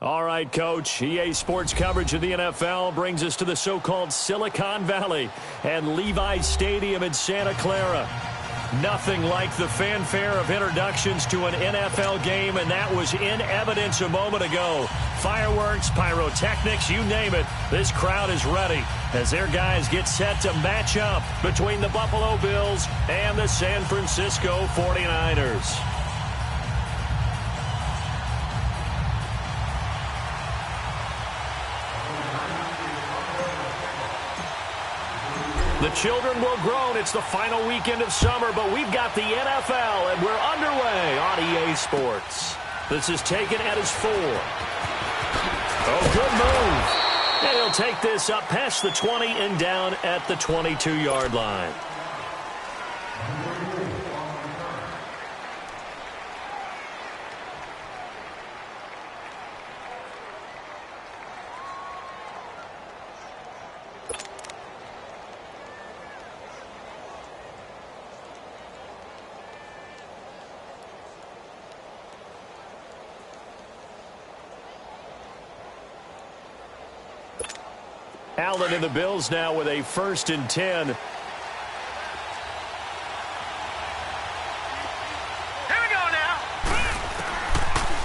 All right, Coach. EA Sports coverage of the NFL brings us to the so-called Silicon Valley and Levi's Stadium in Santa Clara. Nothing like the fanfare of introductions to an NFL game, and that was in evidence a moment ago. Fireworks, pyrotechnics, you name it. This crowd is ready as their guys get set to match up between the Buffalo Bills and the San Francisco 49ers. The children will groan. It's the final weekend of summer, but we've got the NFL, and we're underway on EA Sports. This is taken at his 4. Oh, good move. And he'll take this up past the 20 and down at the 22-yard line. Allen and the Bills now with a 1st and 10. Here we go now.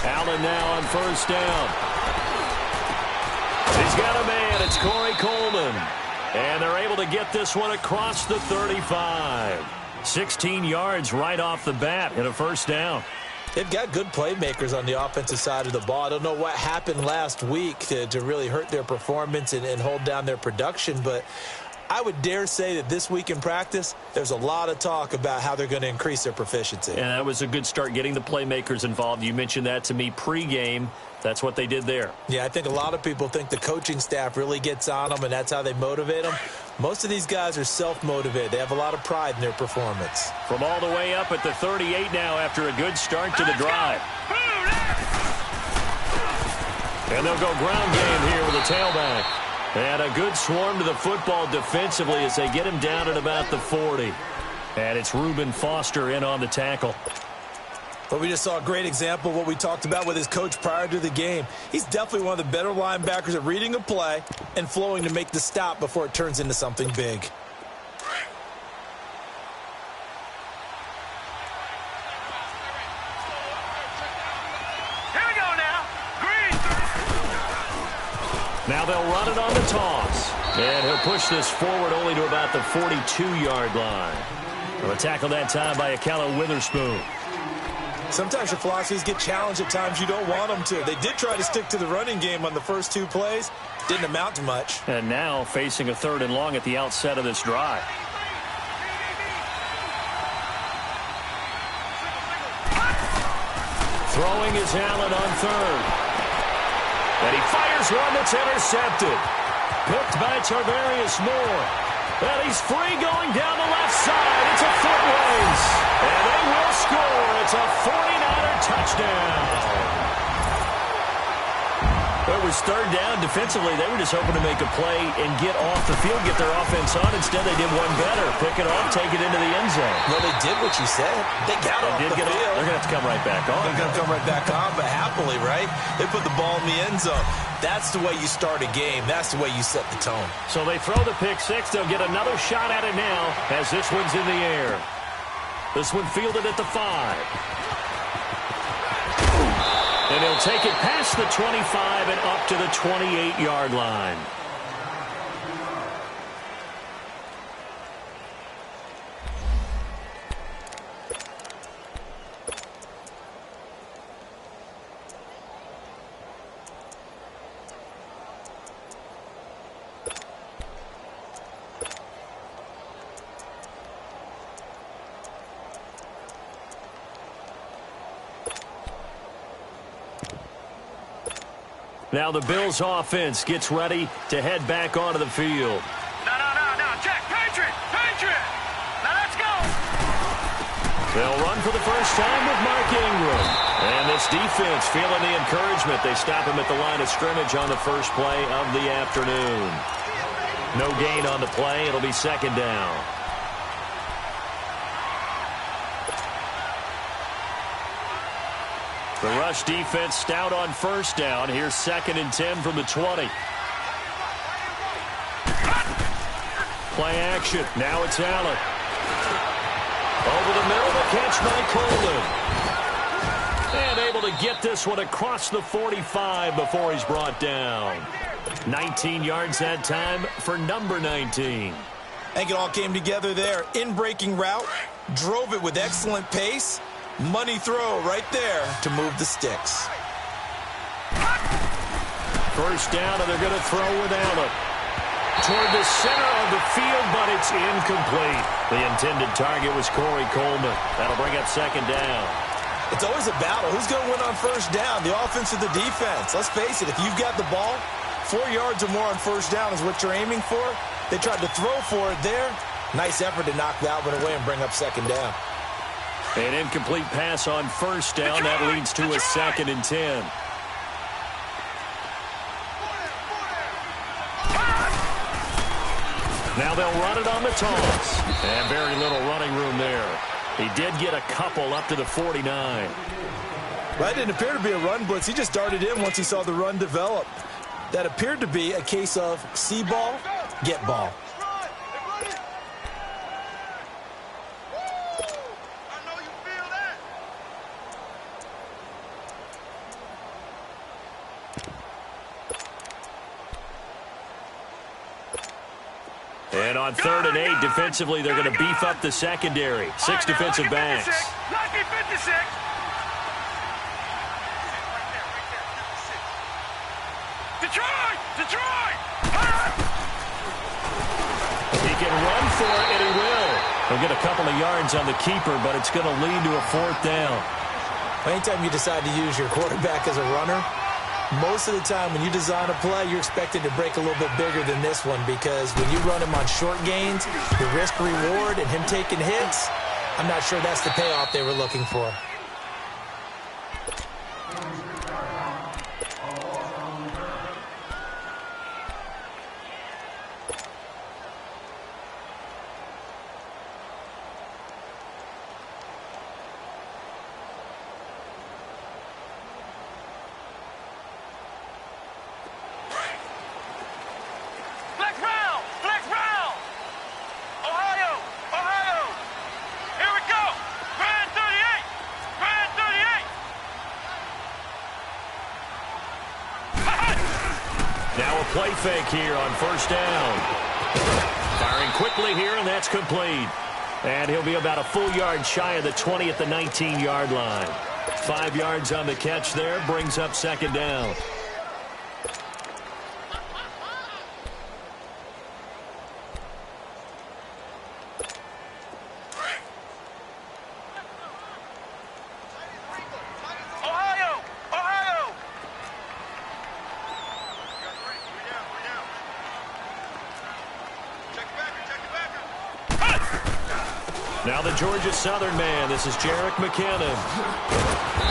Allen now on 1st down. He's got a man. It's Corey Coleman. And they're able to get this one across the 35. 16 yards right off the bat and a 1st down. They've got good playmakers on the offensive side of the ball. I don't know what happened last week to really hurt their performance and hold down their production, but I would dare say that this week in practice, there's a lot of talk about how they're going to increase their proficiency. And that was a good start, getting the playmakers involved. You mentioned that to me pregame. That's what they did there. Yeah, I think a lot of people think the coaching staff really gets on them, and that's how they motivate them. Most of these guys are self-motivated. They have a lot of pride in their performance. From all the way up at the 38 now after a good start to the drive. And they'll go ground game here with a tailback. And a good swarm to the football defensively as they get him down at about the 40. And it's Reuben Foster in on the tackle. But we just saw a great example of what we talked about with his coach prior to the game. He's definitely one of the better linebackers at reading a play and flowing to make the stop before it turns into something big. Now they'll run it on the toss. And he'll push this forward only to about the 42-yard line. Well, a tackle that time by Ahkello Witherspoon. Sometimes your philosophies get challenged at times you don't want them to. They did try to stick to the running game on the first 2 plays. Didn't amount to much. And now facing a 3rd and long at the outset of this drive. Throwing is Allen on 3rd. And he fires one that's intercepted. Picked by Tarvarius Moore. And he's free going down the left side. It's a foot race. And they will score. It's a 49er touchdown. It was 3rd down. Defensively, they were just hoping to make a play and get off the field, get their offense on. Instead, they did one better. Pick it off, take it into the end zone. Well, they did what you said. They got off the field. They're going to have to come right back on. They're going to come right back on, but happily, right? They put the ball in the end zone. That's the way you start a game. That's the way you set the tone. So they throw the pick 6. They'll get another shot at it now as this one's in the air. This one fielded at the 5. And he'll take it past the 25 and up to the 28-yard line. Now the Bills offense gets ready to head back onto the field. No. Check. Patriot. Now let's go. They'll run for the first time with Mark Ingram. And this defense feeling the encouragement. They stop him at the line of scrimmage on the first play of the afternoon. No gain on the play. It'll be 2nd down. The rush defense stout on 1st down. Here's 2nd and 10 from the 20. Play action. Now it's Allen. Over the middle, the catch by Coleman. And able to get this one across the 45 before he's brought down. 19 yards that time for number 19. I think it all came together there. In-breaking route. Drove it with excellent pace. Money throw right there to move the sticks. First down, and they're going to throw with Allen. Toward the center of the field, but it's incomplete. The intended target was Corey Coleman. That'll bring up 2nd down. It's always a battle. Who's going to win on 1st down? The offense or the defense? Let's face it, if you've got the ball, 4 yards or more on 1st down is what you're aiming for. They tried to throw for it there. Nice effort to knock that one away and bring up 2nd down. An incomplete pass on 1st down. That leads to a 2nd and 10. Now they'll run it on the toss. And very little running room there. He did get a couple up to the 49. That didn't appear to be a run blitz. He just darted in once he saw the run develop. That appeared to be a case of see ball, get ball. And on 3rd and 8, defensively, they're going to beef up the secondary. 6 defensive backs. Detroit! He can run for it, and he will. He'll get a couple of yards on the keeper, but it's going to lead to a 4th down. Anytime you decide to use your quarterback as a runner, most of the time when you design a play, you're expected to break a little bit bigger than this one, because when you run him on short gains, the risk-reward and him taking hits, I'm not sure that's the payoff they were looking for. Now a play fake here on first down. Firing quickly here, and that's complete. And he'll be about a full yard shy of the 20 at the 19-yard line. 5 yards on the catch there, brings up second down. Now the Georgia Southern man. This is Jerick McKinnon.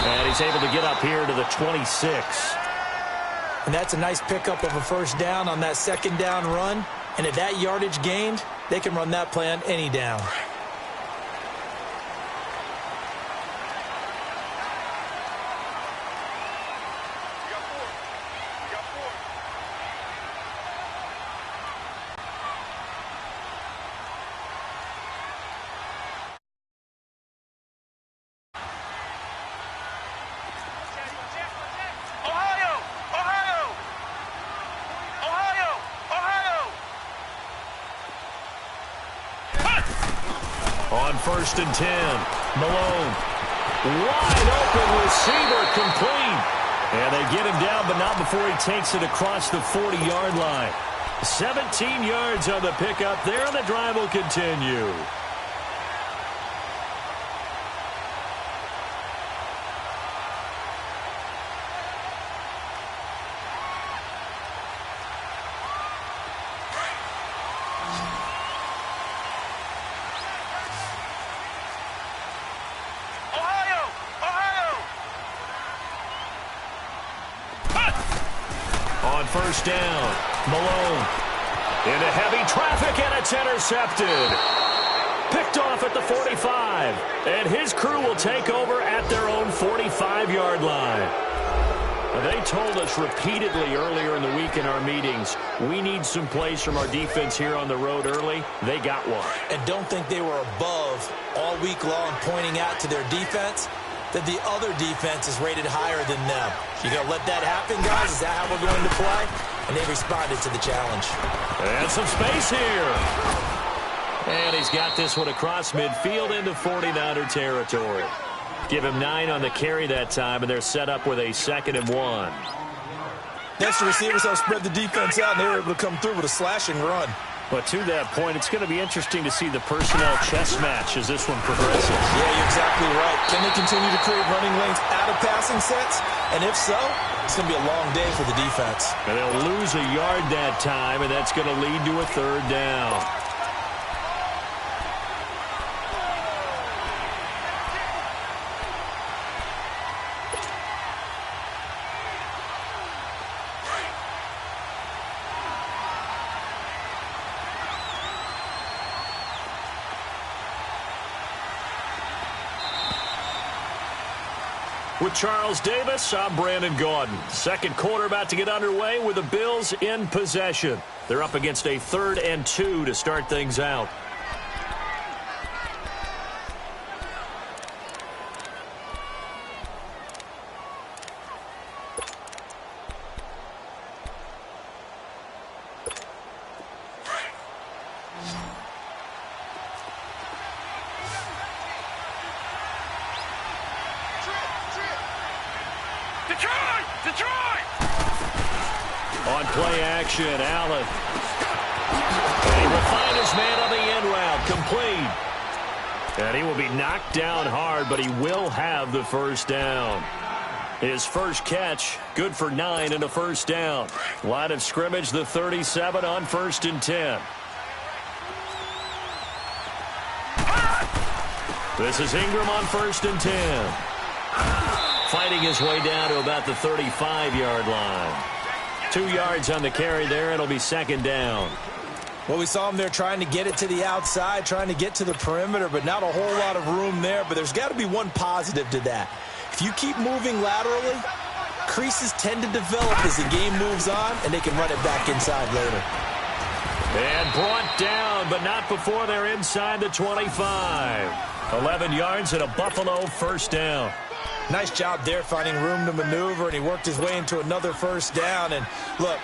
And he's able to get up here to the 26. And that's a nice pickup of a first down on that second down run. And at that yardage gained, they can run that play on any down. On first and 10, Malone. Wide open receiver, complete. And they get him down, but not before he takes it across the 40-yard line. 17 yards on the pickup there, and the drive will continue. First down, Malone into heavy traffic, and it's intercepted. Picked off at the 45, and his crew will take over at their own 45-yard line. They told us repeatedly earlier in the week in our meetings, we need some plays from our defense here on the road early. They got one. And don't think they were above all week long pointing out to their defense that the other defense is rated higher than them. You going to let that happen, guys? Is that how we're going to play? And they responded to the challenge. And some space here. And he's got this one across midfield into 49er territory. Give him 9 on the carry that time, and they're set up with a 2nd and 1. Next, the receivers help spread the defense out, and they were able to come through with a slashing run. But to that point, it's going to be interesting to see the personnel chess match as this one progresses. Yeah, you're exactly right. Can they continue to create running lanes out of passing sets? And if so, it's going to be a long day for the defense. And they'll lose a yard that time, and that's going to lead to a 3rd down. With Charles Davis, I'm Brandon Gaudin. Second quarter about to get underway with the Bills in possession. They're up against a 3rd and 2 to start things out. On play action, Allen. And he will find his man on the end route, complete. And he will be knocked down hard, but he will have the first down. His first catch, good for 9 and a first down. Line of scrimmage, the 37 on 1st and 10. This is Ingram on 1st and 10. Fighting his way down to about the 35-yard line. 2 yards on the carry there. It'll be 2nd down. Well, we saw him there trying to get it to the outside, trying to get to the perimeter, but not a whole lot of room there. But there's got to be one positive to that. If you keep moving laterally, creases tend to develop as the game moves on, and they can run it back inside later. And brought down, but not before they're inside the 25. 11 yards and a Buffalo first down. Nice job there finding room to maneuver, and he worked his way into another first down. And look,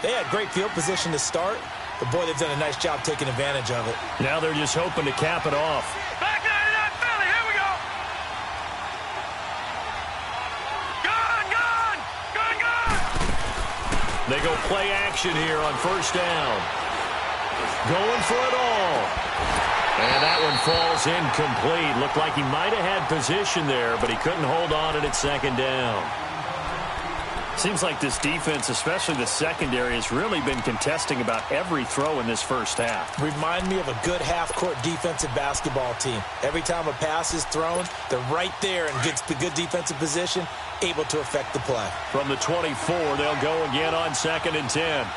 They had great field position to start, but boy, they've done a nice job taking advantage of it. Now they're just hoping to cap it off. Back 99 Philly, here we go. Gun. They go play action here on first down. Going for it all. And that one falls incomplete. Looked like he might have had position there, but he couldn't hold on to it at second down. Seems like this defense, especially the secondary, has really been contesting about every throw in this first half. Remind me of a good half-court defensive basketball team. Every time a pass is thrown, they're right there in good defensive position, able to affect the play. From the 24, they'll go again on 2nd and 10.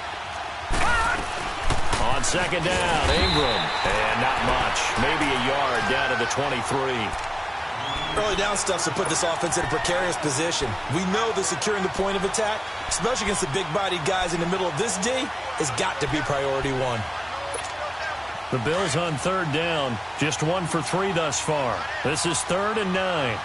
On second down, Ingram. And not much. Maybe a yard down to the 23. Early down stuff to put this offense in a precarious position. We know that securing the point of attack, especially against the big-bodied guys in the middle of this D, has got to be priority one. The Bills on 3rd down. Just 1 for 3 thus far. This is 3rd and 9.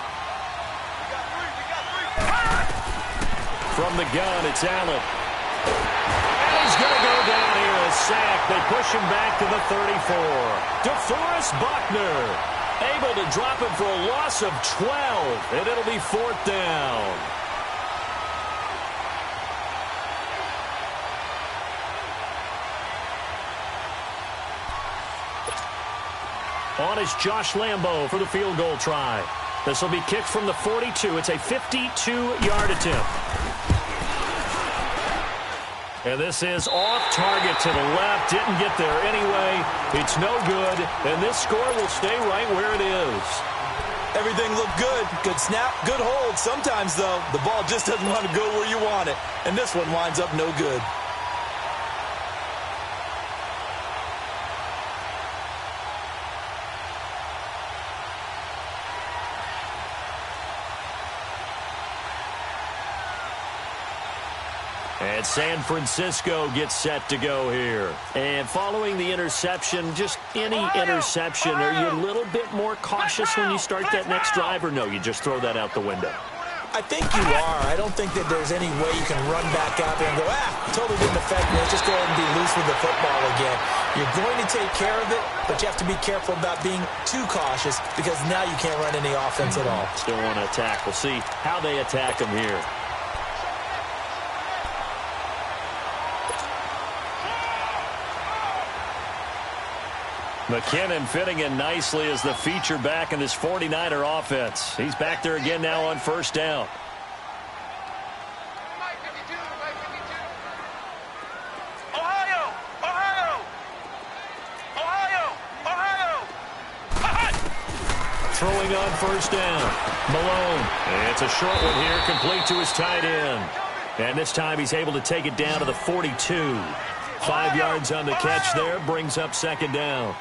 From the gun, it's Allen. And he's going to go down here, a sack. They push him back to the 34. DeForest Buckner able to drop it for a loss of 12, and it'll be 4th down. On is Josh Lambo for the field goal try. This will be kicked from the 42. It's a 52-yard attempt. And this is off target to the left. Didn't get there anyway. It's no good. And this score will stay right where it is. Everything looked good. Good snap, good hold. Sometimes, though, the ball just doesn't want to go where you want it. And this one winds up no good. And San Francisco gets set to go here. And following the interception, just any interception, are you a little bit more cautious when you start that next drive, or no, you just throw that out the window? I think you are. I don't think that there's any way you can run back out there and go, totally didn't affect me. Let's just go ahead and be loose with the football again. You're going to take care of it, but you have to be careful about being too cautious because now you can't run any offense at all. Still want to attack. We'll see how they attack them here. McKinnon fitting in nicely as the feature back in this 49er offense. He's back there again now on first down. Ohio! Ohio! Ohio! Ohio! Throwing on first down. Malone. It's a short one here, complete to his tight end. And this time he's able to take it down to the 42. 5 yards on the catch there, brings up second down.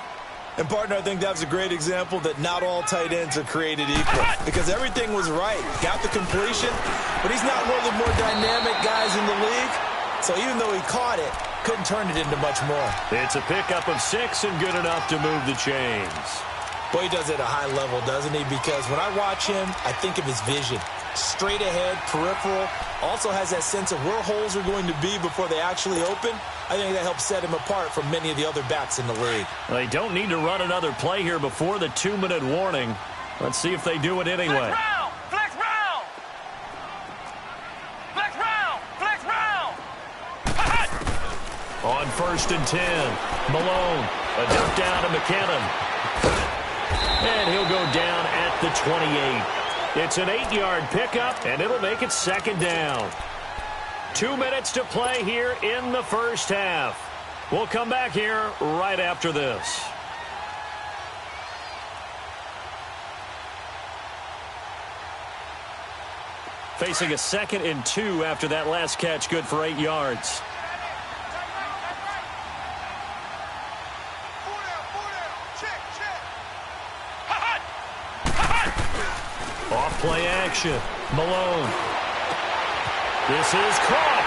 And, partner, I think that was a great example that not all tight ends are created equal because everything was right. Got the completion, but he's not one of the more dynamic guys in the league. So even though he caught it, couldn't turn it into much more. It's a pickup of 6 and good enough to move the chains. Boy, he does it at a high level, doesn't he? Because when I watch him, I think of his vision. Straight ahead, peripheral, also has that sense of where holes are going to be before they actually open. I think that helps set him apart from many of the other backs in the league. Well, they don't need to run another play here before the 2-minute warning. Let's see if they do it anyway. Flex round! Flex round! Flex round! On first and 10, Malone. A dump down to McKinnon. And he'll go down at the 28. It's an 8-yard pickup, and it'll make it second down. 2 minutes to play here in the first half. We'll come back here right after this. Facing a 2nd and 2 after that last catch, good for 8 yards. Off play action. Malone. This is caught.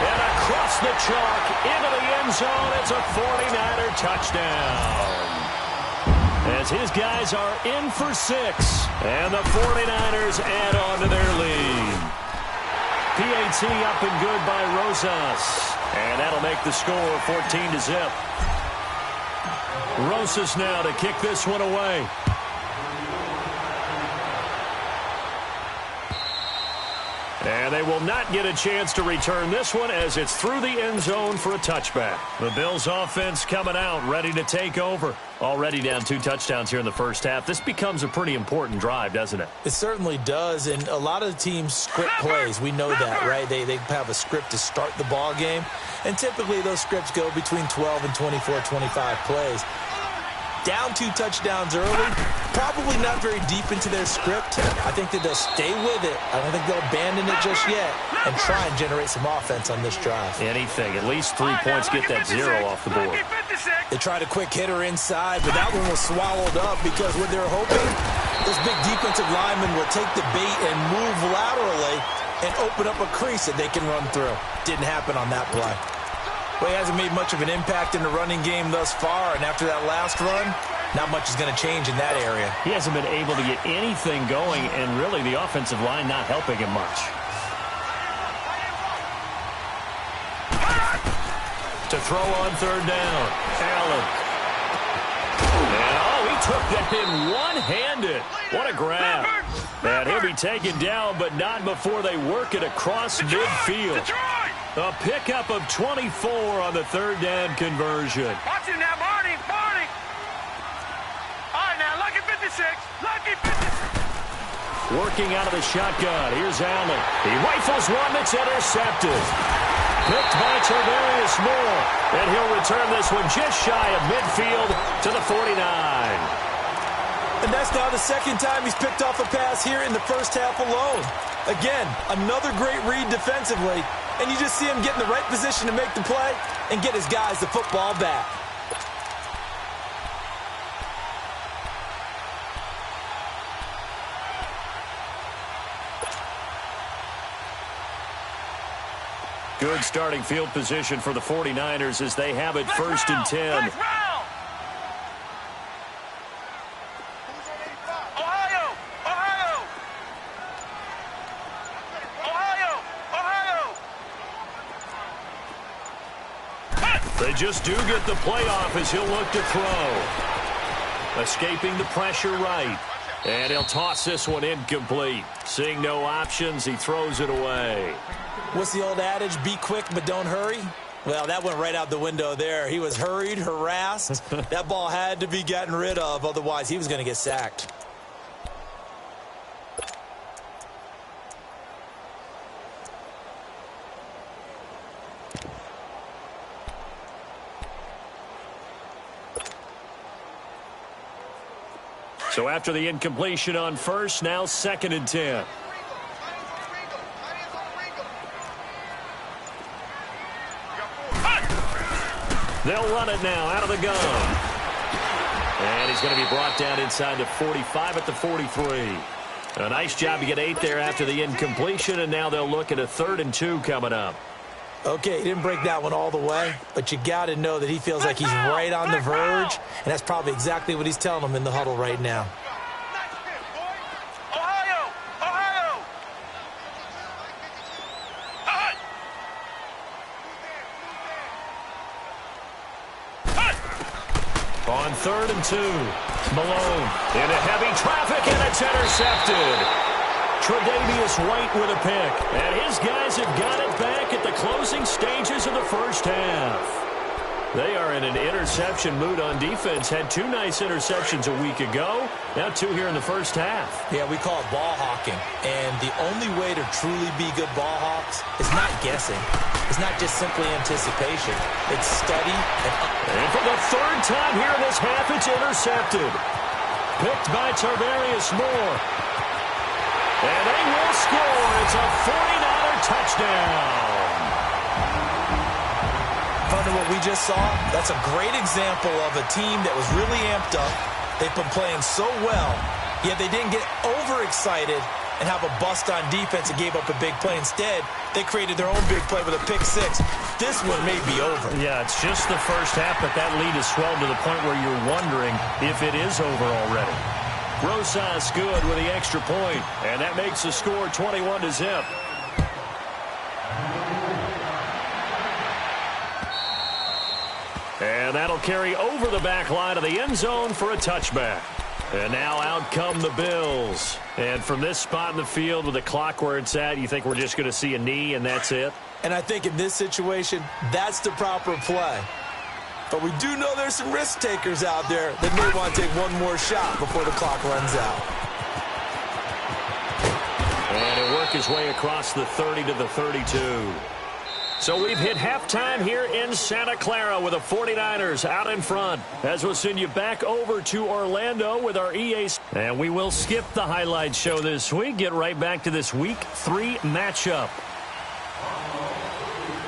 And across the chalk into the end zone. It's a 49er touchdown. As his guys are in for 6. And the 49ers add on to their lead. PAT up and good by Rosas. And that'll make the score 14-0. Rosas now to kick this one away. And they will not get a chance to return this one as it's through the end zone for a touchback. The Bills offense coming out, ready to take over. Already down 2 touchdowns here in the first half. This becomes a pretty important drive, doesn't it? It certainly does, and a lot of the teams script plays. We know that, right? They have a script to start the ball game, and typically those scripts go between 12 and 24, 25 plays. Down 2 touchdowns early, probably not very deep into their script. I think that they'll stay with it. I don't think they'll abandon it just yet and try and generate some offense on this drive. Anything, at least 3 points, get that 0 off the board. They tried a quick hitter inside, but that one was swallowed up because what they're hoping, those big defensive linemen will take the bait and move laterally and open up a crease that they can run through. Didn't happen on that play. Well, he hasn't made much of an impact in the running game thus far, and after that last run, not much is going to change in that area. He hasn't been able to get anything going, and really the offensive line not helping him much. To throw on 3rd down, Allen. And, he took that in one-handed. What a grab. And he'll be taken down, but not before they work it across midfield. A pickup of 24 on the 3rd down conversion. Watch it now, Marty. All right, now, lucky 56. Lucky 56. Working out of the shotgun. Here's Allen. He rifles one that's intercepted. Picked by Tarvarius Moore. And he'll return this one just shy of midfield to the 49. And that's now the 2nd time he's picked off a pass here in the first half alone. Again, another great read defensively. And you just see him get in the right position to make the play and get his guys the football back. Good starting field position for the 49ers as they have it 1st and 10. They just do get the playoff as he'll look to throw. Escaping the pressure right. And he'll toss this one incomplete. Seeing no options, he throws it away. What's the old adage? Be quick, but don't hurry. Well, that went right out the window there. He was hurried, harassed. That ball had to be gotten rid of. Otherwise, he was going to get sacked. So after the incompletion on 1st, now 2nd and 10. They'll run it now out of the gun. And he's going to be brought down inside the 45 at the 43. A nice job to get 8 there after the incompletion, and now they'll look at a 3rd and 2 coming up. Okay, he didn't break that one all the way, but you got to know that he feels like he's right on the verge, and that's probably exactly what he's telling them in the huddle right now. On 3rd and 2, Malone into heavy traffic, and it's intercepted. Tre'Davious White with a pick, and his guys have got it back at the closing stages of the first half. They are in an interception mood on defense. Had 2 nice interceptions a week ago. Now 2 here in the first half. Yeah, we call it ball hawking. And the only way to truly be good ball hawks is not guessing. It's not just simply anticipation. It's study. And for the 3rd time here in this half, it's intercepted. Picked by Tarvarius Moore. And they will score. It's a 49er touchdown. Partner, what we just saw, that's a great example of a team that was really amped up. They've been playing so well, yet they didn't get overexcited and have a bust on defense and gave up a big play. Instead, they created their own big play with a pick 6. This one may be over. Yeah, it's just the first half, but that lead is swelled to the point where you're wondering if it is over already. Rosas good with the extra point, and that makes the score 21-0. And that'll carry over the back line of the end zone for a touchback. And now out come the Bills. And from this spot in the field with the clock where it's at, you think we're just going to see a knee and that's it? And I think in this situation, that's the proper play. But we do know there's some risk takers out there that may want to take one more shot before the clock runs out. And he'll work his way across the 30 to the 32. So we've hit halftime here in Santa Clara with the 49ers out in front. As we'll send you back over to Orlando with our EA. And we will skip the highlight show this week. Get right back to this Week 3 matchup.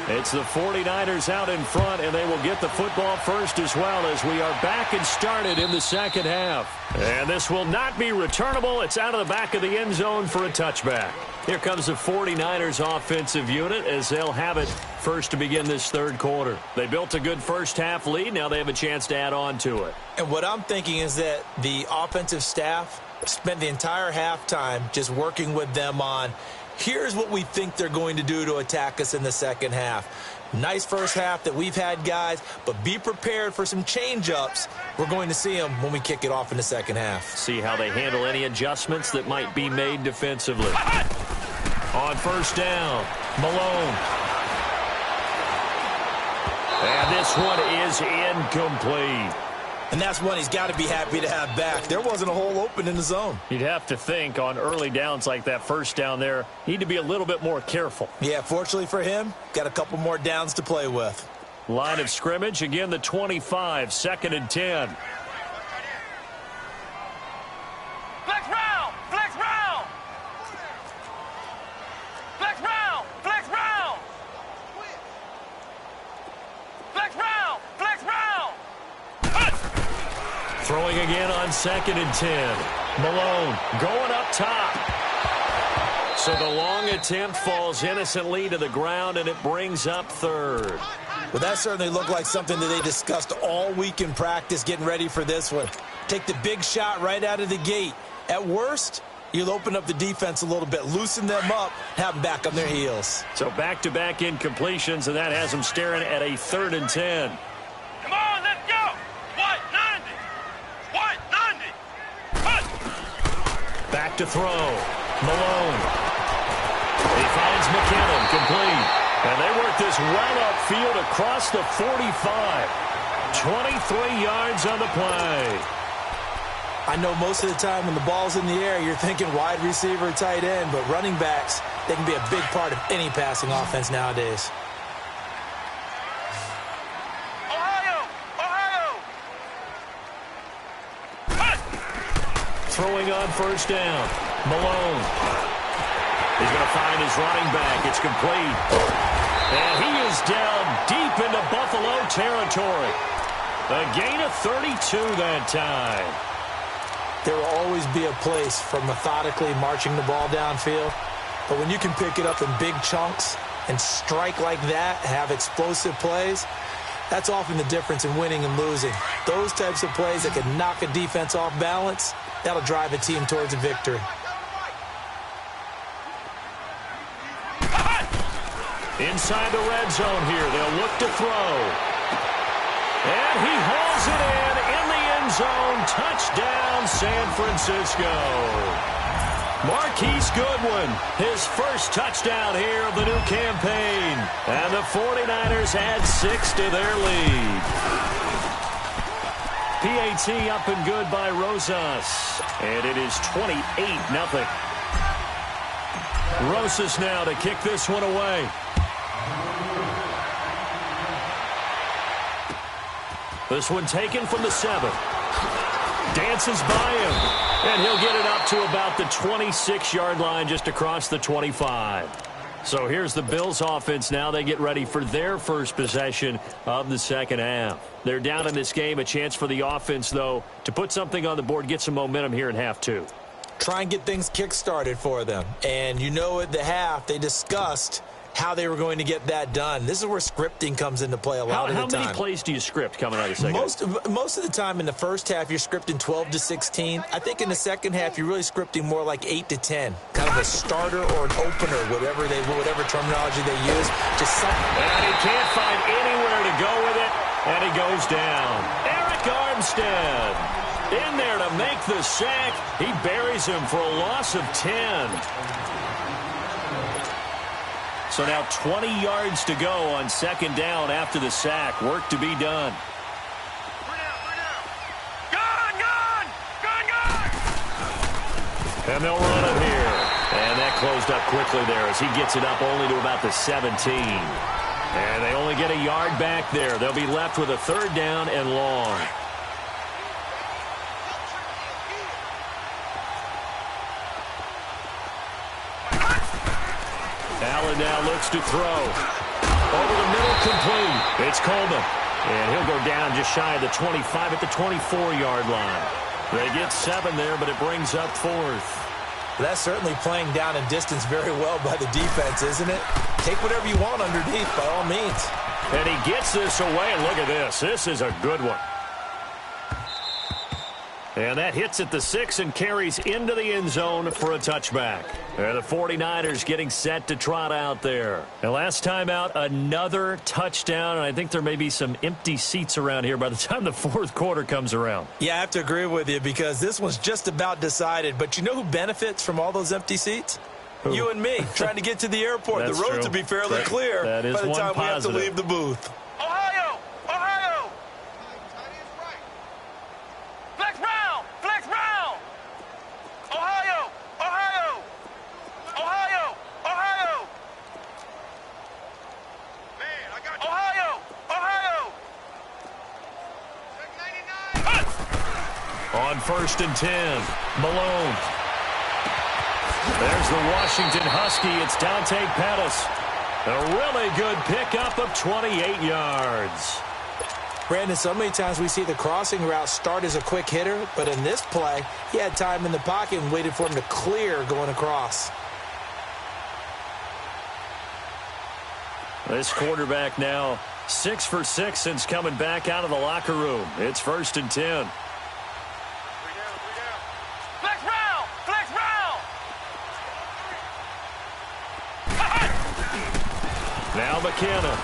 It's the 49ers out in front, and they will get the football first as well as we are back and started in the second half. And this will not be returnable. It's out of the back of the end zone for a touchback. Here comes the 49ers offensive unit as they'll have it first to begin this third quarter. They built a good first half lead. Now they have a chance to add on to it. And what I'm thinking is that the offensive staff spent the entire halftime just working with them on, here's what we think they're going to do to attack us in the second half. Nice first half that we've had, guys, but be prepared for some change-ups. We're going to see them when we kick it off in the second half. See how they handle any adjustments that might be made defensively. On first down, Malone. And this one is incomplete. And that's one he's got to be happy to have back. There wasn't a hole open in the zone. You'd have to think on early downs like that first down there, need to be a little bit more careful. Yeah, fortunately for him, got a couple more downs to play with. Line of scrimmage, again the 25, 2nd and 10. Flex round! Flex round! Flex round! Flex round! Flex round! Flex round! Throwing again on 2nd and 10. Malone going up top. So the long attempt falls innocently to the ground, and it brings up third. Well, that certainly looked like something that they discussed all week in practice getting ready for this one. Take the big shot right out of the gate. At worst, you'll open up the defense a little bit, loosen them up, have them back on their heels. So back-to-back incompletions, and that has them staring at a 3rd and 10. Come on, let's go! White 90! White 90! Back to throw. Malone. He finds McKinnon, complete. And they work this well upfield across the 45. 23 yards on the play. I know most of the time when the ball's in the air, you're thinking wide receiver, tight end, but running backs, they can be a big part of any passing offense nowadays. Ohio! Ohio! Throwing on first down. Malone. He's going to find his running back. It's complete. And he is down deep into Buffalo territory. A gain of 32 that time. There will always be a place for methodically marching the ball downfield. But when you can pick it up in big chunks and strike like that, have explosive plays, that's often the difference in winning and losing. Those types of plays that can knock a defense off balance, that'll drive a team towards a victory. Inside the red zone here, they'll look to throw. And he hauls it in the end zone. Touchdown, San Francisco. Marquise Goodwin, his first touchdown here of the new campaign. And the 49ers add 6 to their lead. PAT up and good by Rosas. And it is 28-0. Rosas now to kick this one away. This one taken from the 7. Dances by him. And he'll get it up to about the 26-yard line just across the 25. So here's the Bills offense now. They get ready for their first possession of the second half. They're down in this game. A chance for the offense, though, to put something on the board, get some momentum here in half 2. Try and get things kick-started for them. And you know at the half, they discussed how they were going to get that done. This is where scripting comes into play a lot of the time. How many plays do you script coming out of the second? Most of the time in the first half, you're scripting 12 to 16. I think in the second half, you're really scripting more like 8 to 10. Kind of a starter or an opener, whatever terminology they use. Just something. And he can't find anywhere to go with it. And he goes goes down. Eric Armstead in there to make the sack. He buries him for a loss of 10. So now 20 yards to go on second down after the sack. Work to be done. And they'll run it here. And that closed up quickly there as he gets it up only to about the 17. And they only get a yard back there. They'll be left with a third down and long. Allen now looks to throw. Over the middle, complete. It's Coleman. And he'll go down just shy of the 25 at the 24-yard line. They get 7 there, but it brings up 4th. That's certainly playing down and distance very well by the defense, isn't it? Take whatever you want underneath, by all means. And he gets this away, and look at this. This is a good one. And that hits at the 6 and carries into the end zone for a touchback. And the 49ers getting set to trot out there. And last time out, another touchdown. And I think there may be some empty seats around here by the time the fourth quarter comes around. Yeah, I have to agree with you because this one's just about decided. But you know who benefits from all those empty seats? Who? You and me, trying to get to the airport. The roads will be fairly clear by the time we have to leave the booth. Ohio! Ohio! Flex round! Flex round! Ohio! Ohio! Ohio! Ohio! Man, I got you. Ohio! Ohio! On 1st and 10, Malone. There's the Washington Husky. It's Dante Pettis. A really good pickup of 28 yards. Brandon, so many times we see the crossing route start as a quick hitter, but in this play, he had time in the pocket and waited for him to clear going across. This quarterback now 6 for 6 since coming back out of the locker room. It's 1st and 10. Now McKinnon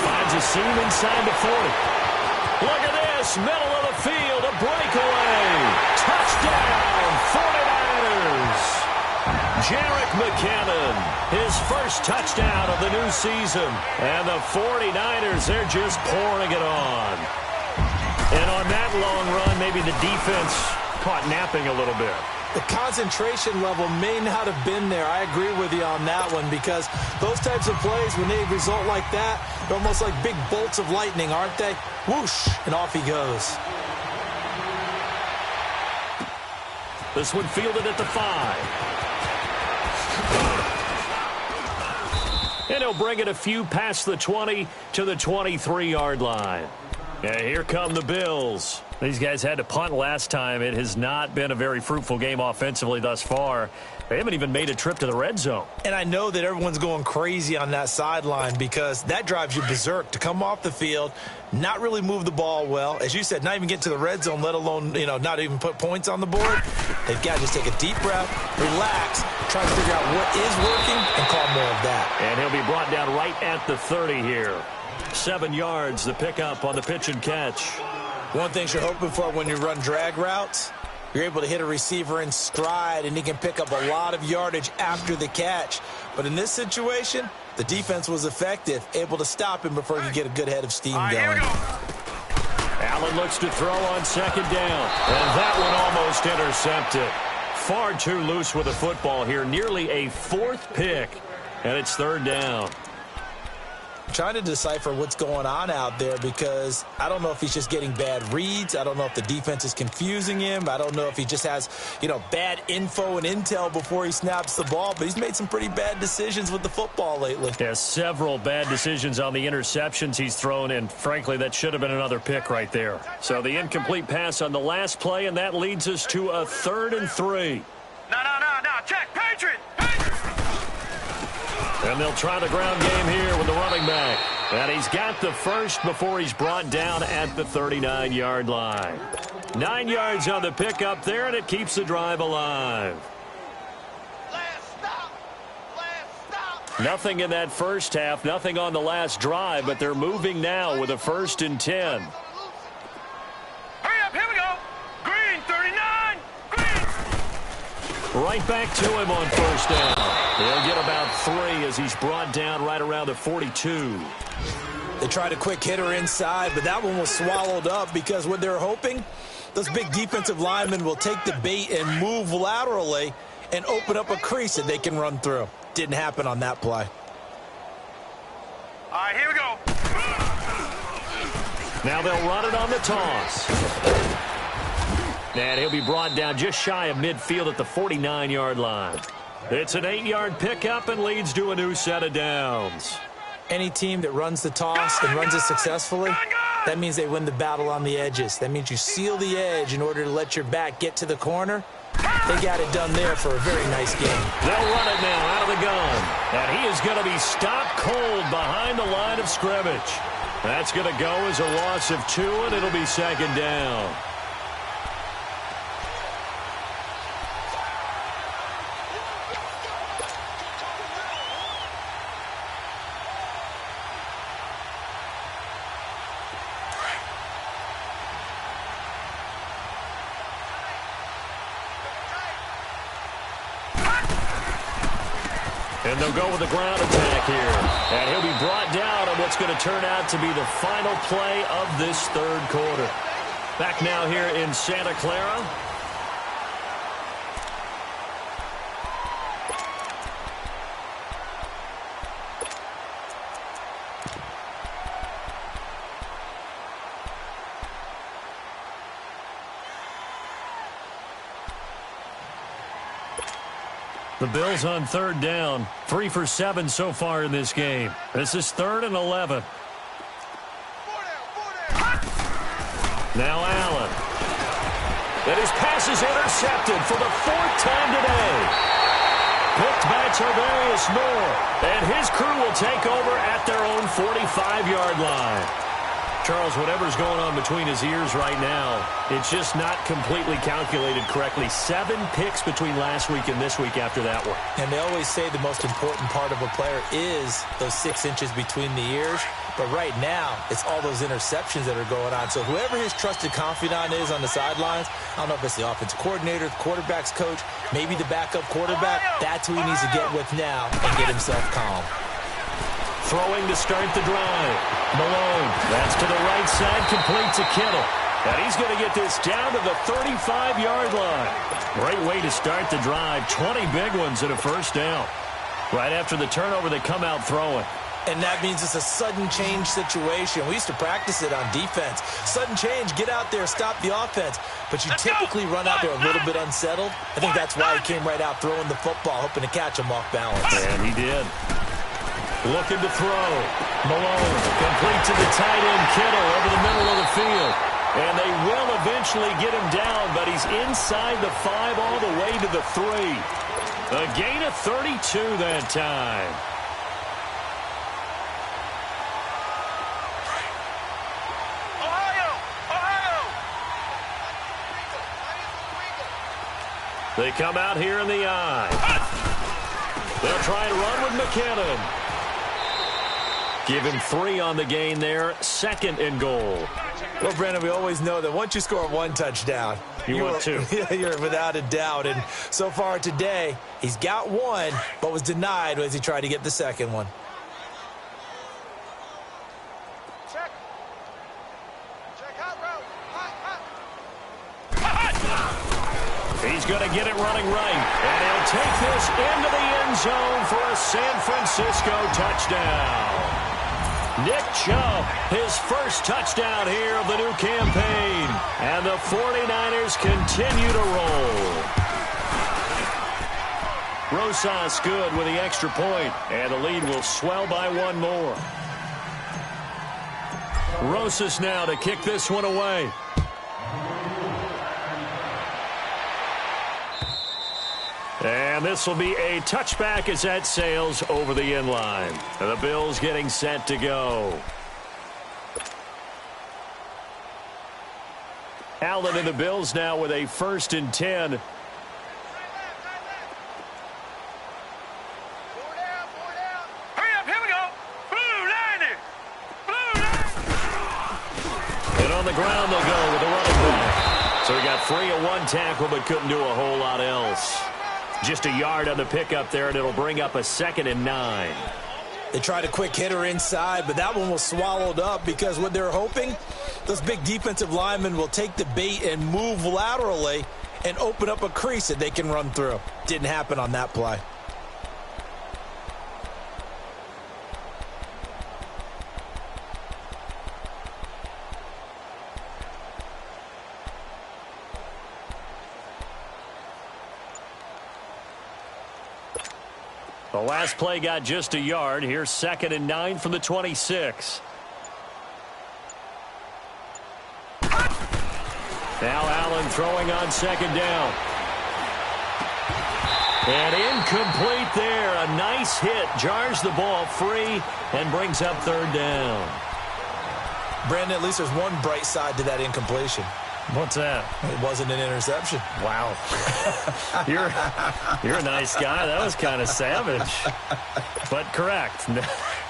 finds a seam inside the 40. Look at this, middle of the field, a breakaway. Touchdown, 49ers. Jerick McKinnon, his first touchdown of the new season. And the 49ers, they're just pouring it on. And on that long run, maybe the defense caught napping a little bit. The concentration level may not have been there. I agree with you on that one because those types of plays, when they result like that, they're almost like big bolts of lightning, aren't they? Whoosh, and off he goes. This one fielded at the 5. And he'll bring it a few past the 20 to the 23-yard line. And here come the Bills. These guys had to punt last time. It has not been a very fruitful game offensively thus far. They haven't even made a trip to the red zone. And I know that everyone's going crazy on that sideline because that drives you berserk to come off the field, not really move the ball well. As you said, not even get to the red zone, let alone, not even put points on the board. They've got to just take a deep breath, relax, try to figure out what is working, and call more of that. And he'll be brought down right at the 30 here. 7 yards, the pickup on the pitch and catch. One thing you're hoping for when you run drag routes, you're able to hit a receiver in stride, and he can pick up a lot of yardage after the catch. But in this situation, the defense was effective, able to stop him before he could get a good head of steam going. Allen looks to throw on second down, and that one almost intercepted. Far too loose with the football here, nearly a 4th pick, and it's 3rd down. Trying to decipher what's going on out there because I don't know if he's just getting bad reads. I don't know if the defense is confusing him. I don't know if he just has, bad info and intel before he snaps the ball. But he's made some pretty bad decisions with the football lately. Yeah, several bad decisions on the interceptions he's thrown, and frankly, that should have been another pick right there. So the incomplete pass on the last play, and that leads us to a 3rd and 3. No, check, Patriot! And they'll try the ground game here with the running back. And he's got the first before he's brought down at the 39-yard line. 9 yards on the pickup there, and it keeps the drive alive. Nothing in that first half, nothing on the last drive, but they're moving now with a 1st and 10. Hurry up, here we go. Green, 39. Green. Right back to him on 1st down. He'll get about 3 as he's brought down right around the 42. They tried a quick hitter inside, but that one was swallowed up because what they're hoping, those big defensive linemen will take the bait and move laterally and open up a crease that they can run through. Didn't happen on that play. All right, here we go. Now they'll run it on the toss. And he'll be brought down just shy of midfield at the 49-yard line. It's an 8-yard pickup and leads to a new set of downs. Any team that runs the toss and runs it successfully, that means they win the battle on the edges. That means you seal the edge in order to let your back get to the corner. They got it done there for a very nice game. They'll run it now out of the gun. And he is going to be stopped cold behind the line of scrimmage. That's going to go as a loss of 2, and it'll be 2nd down. And they'll go with the ground attack here. And he'll be brought down on what's going to turn out to be the final play of this 3rd quarter. Back now here in Santa Clara. The Bills on 3rd down. 3 for 7 so far in this game. This is 3rd and 11. Now Allen. And his pass is intercepted for the 4th time today. Picked by Tarvarius Moore. And his crew will take over at their own 45-yard line. Charles, whatever's going on between his ears right now, it's just not completely calculated correctly. 7 picks between last week and this week after that one. And they always say the most important part of a player is those 6 inches between the ears. But right now, it's all those interceptions that are going on. So whoever his trusted confidant is on the sidelines, I don't know if it's the offensive coordinator, the quarterback's coach, maybe the backup quarterback, that's who he needs to get with now and get himself calm. Throwing to start the drive. Malone, that's to the right side, complete to Kittle. And he's going to get this down to the 35-yard line. Great way to start the drive. 20 big ones and a 1st down. Right after the turnover, they come out throwing. And that means it's a sudden change situation. We used to practice it on defense. Sudden change, get out there, stop the offense. But you typically run out there a little bit unsettled. I think that's why he came right out throwing the football, hoping to catch him off balance. And he did. Looking to throw. Malone complete to the tight end, Kittle, over the middle of the field. And they will eventually get him down, but he's inside the 5 all the way to the 3. A gain of 32 that time. They come out here in the eye. They'll try and run with McKinnon. Give him 3 on the gain there. 2nd and goal. Well, Brandon, we always know that once you score 1 touchdown, you want 2. You're without a doubt. And so far today, he's got 1, but was denied as he tried to get the 2nd one. Check. Check out, bro. He's going to get it running right. And he'll take this into the end zone for a San Francisco touchdown. Nick Chubb, his first touchdown here of the new campaign. And the 49ers continue to roll. Rosas good with the extra point, and the lead will swell by 1 more. Rosas now to kick this one away. And this will be a touchback as that sails over the end line. And the Bills getting set to go. Allen and the Bills now with a 1st and 10. And on the ground they'll go with the running back. So he got free of one tackle but couldn't do a whole lot else. Just a yard on the pickup there, and it'll bring up a 2nd and 9. They tried a quick hitter inside, but that one was swallowed up because what they're hoping, those big defensive linemen will take the bait and move laterally and open up a crease that they can run through. Didn't happen on that play. The last play got just a yard. Here's 2nd and 9 from the 26. Now Allen throwing on 2nd down. And incomplete there. A nice hit. Jars the ball free and brings up 3rd down. Brandon, at least there's one bright side to that incompletion. What's that? It wasn't an interception. Wow. You're a nice guy. That was kind of savage. But correct.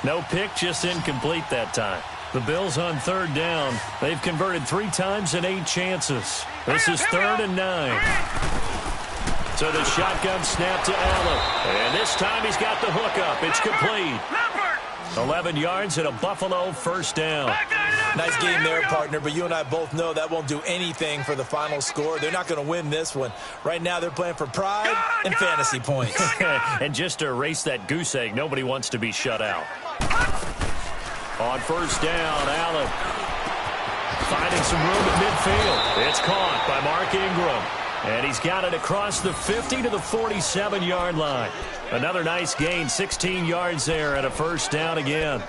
No pick, just incomplete that time. The Bills on 3rd down. They've converted 3 times in 8 chances. This is 3rd and 9. So the shotgun snap to Allen. And this time he's got the hook up. It's complete. 11 yards and a Buffalo 1st down. Nice game there, partner, but you and I both know that won't do anything for the final score. They're not going to win this one. Right now they're playing for pride and fantasy points. And just to erase that goose egg, nobody wants to be shut out. On 1st down, Allen finding some room at midfield. It's caught by Mark Ingram. And he's got it across the 50 to the 47-yard line. Another nice gain, 16 yards there and a 1st down again.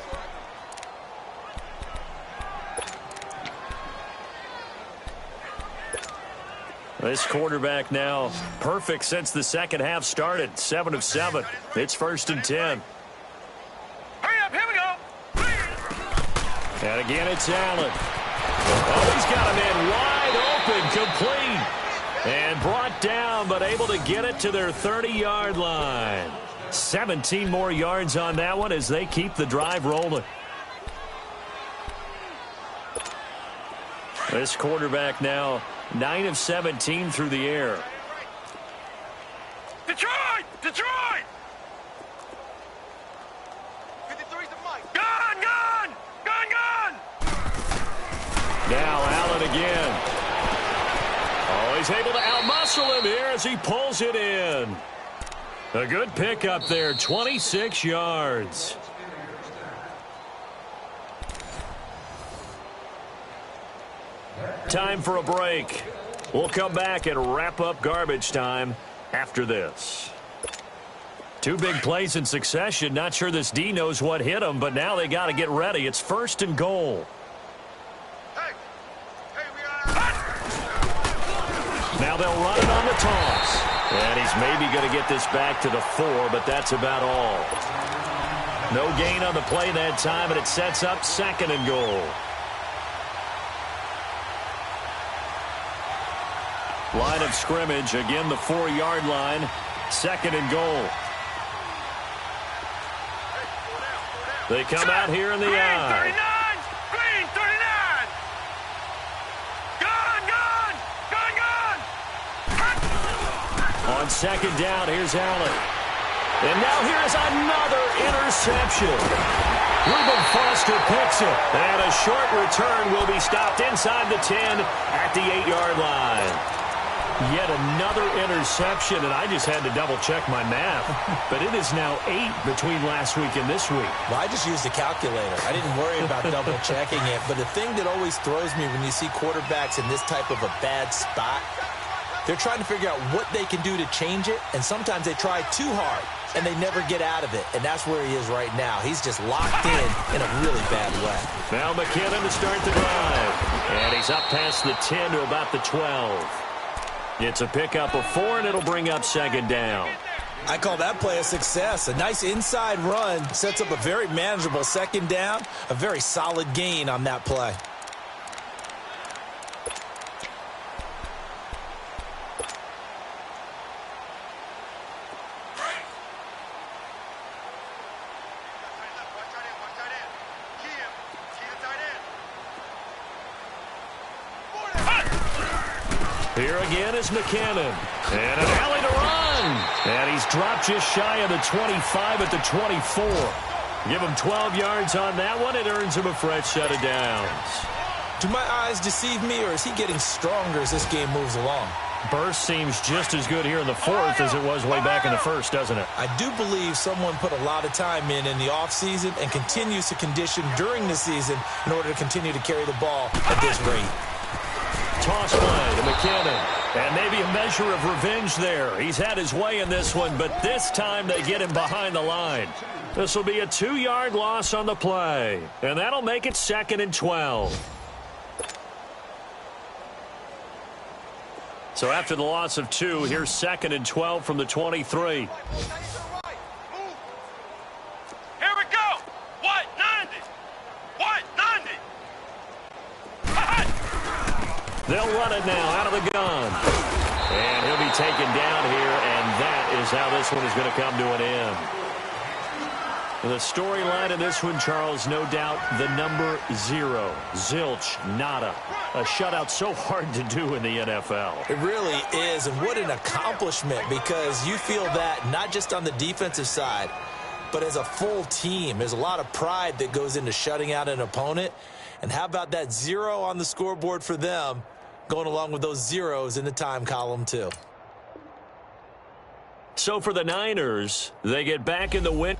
This quarterback now perfect since the 2nd half started. 7 of 7. It's 1st and 10. Hurry up, here we go. And again, it's Allen. Oh, he's got him in wide open, complete. And brought down, but able to get it to their 30-yard line. 17 more yards on that one as they keep the drive rolling. This quarterback now 9 of 17 through the air. Detroit! Detroit! Gun! Gun! Gun! Gun! Now Allen again. Oh, he's able to outmuscle him here as he pulls it in. A good pickup there, 26 yards. Time for a break. We'll come back and wrap up garbage time after this. 2 big plays in succession. Not sure this D knows what hit him, but now they got to get ready. It's 1st and goal. Now they'll run it on the toss. And he's maybe going to get this back to the 4, but that's about all. No gain on the play that time, and it sets up 2nd and goal. Line of scrimmage, again the 4-yard line, 2nd and goal. They come out here in the eye. Green 39! Gun! Gun! Gun! Gun! On 2nd down, here's Allen. And now here's another interception. Reuben Foster picks it. And a short return will be stopped inside the 10 at the 8-yard line. Yet another interception, and I just had to double-check my math. But it is now 8 between last week and this week. Well, I just used a calculator. I didn't worry about double-checking it. But the thing that always throws me when you see quarterbacks in this type of a bad spot, they're trying to figure out what they can do to change it, and sometimes they try too hard, and they never get out of it. And that's where he is right now. He's just locked in a really bad way. Now McKinnon to start the drive. And he's up past the 10 to about the 12. It's a pickup of 4, and it'll bring up 2nd down. I call that play a success. A nice inside run sets up a very manageable 2nd down. A very solid gain on that play. Here again is McKinnon. And an alley to run. And he's dropped just shy of the 25 at the 24. Give him 12 yards on that one. It earns him a fresh set of downs. Do my eyes deceive me, or is he getting stronger as this game moves along? Burst seems just as good here in the fourth as it was way back in the first, doesn't it? I do believe someone put a lot of time in the offseason and continues to condition during the season in order to continue to carry the ball at this rate. Toss play to McKinnon. And maybe a measure of revenge there. He's had his way in this one, but this time they get him behind the line. This will be a 2-yard loss on the play. And that'll make it 2nd and 12. So after the loss of 2, here's 2nd and 12 from the 23. Here we go. What? 90. What? 90. They'll run it now out of the gun. And he'll be taken down here, and that is how this one is going to come to an end. The storyline of this one, Charles, no doubt the number 0. Zilch, nada. A shutout so hard to do in the NFL. It really is, and what an accomplishment, because you feel that not just on the defensive side, but as a full team. There's a lot of pride that goes into shutting out an opponent. And how about that 0 on the scoreboard for them, going along with those zeros in the time column too. So for the Niners, they get back in the win.